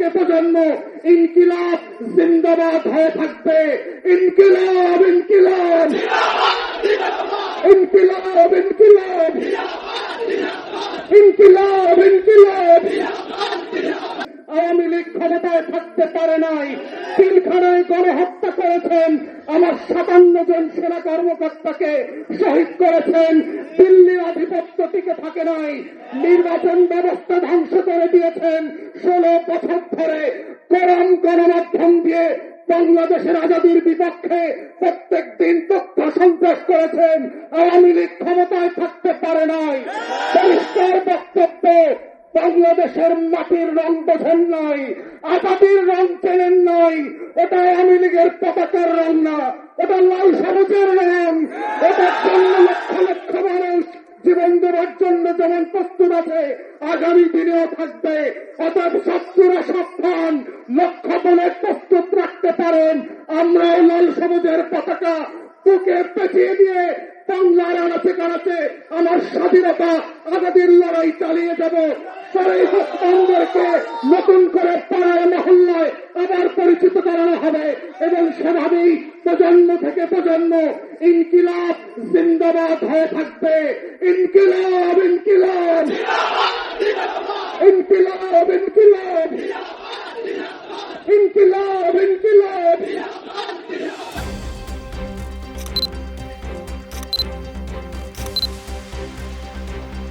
থেকে প্রজন্ম ইনকিলাব জিন্দাবাদ হয়ে থাকবে। ইনকিলাব ইনকিলাব ইনকিলাব ইনকিলাব ইনকিলাব ইনকিলাব। আওয়ামী লীগ ক্ষমতায় থাকতে পারে নাই, পিলখানায় গণহত্যা করেছেন, আমার 57 জন সেনা কর্মকর্তাকে শহীদ করেছেন, দিল্লির আধিপত্য টিকে থাকে নাই, নির্বাচন ব্যবস্থা ধ্বংস করে দিয়েছেন, 16 বছর ধরে কোরআন গণমাধ্যম দিয়ে বাংলাদেশের আজাদির বিপক্ষে প্রত্যেক দিন তথ্য সন্ত্রাস করেছেন। আওয়ামী লীগ ক্ষমতায় থাকতে পারে নাই। পরিষ্কার বক্তব্য, বাংলাদেশের মাটির রং বোঝেন নাই, আজাদির রং চেনেন নাই। ওটা আওয়ামী লীগের পতাকার রং না, ওটা লাল সবুজের রং। ওটার জন্য লক্ষ লক্ষ মানুষ জীবন দেওয়ার জন্য যেমন প্রস্তুত আছে, আগামী দিনেও থাকবে। অতএব শত্রুরা সাবধান, লক্ষ্য বলে প্রস্তুত রাখতে পারেন। আমরাও লাল সবুজের পতাকা বুকে পেঁচিয়ে দিয়ে বাংলার আনাচে কানাচে আমার স্বাধীনতা আজাদির লড়াই চালিয়ে যাব। শরীফদেরকে নতুন করে পাড়ায় মহল্লায় আবার পরিচিত করানো হবে এবং সেভাবেই প্রজন্ম থেকে প্রজন্ম ইনকিলাব জিন্দাবাদ হয়ে থাকবে। ইনকিলাব ইনকিলাব ইনকিলাব ইনকিলাব।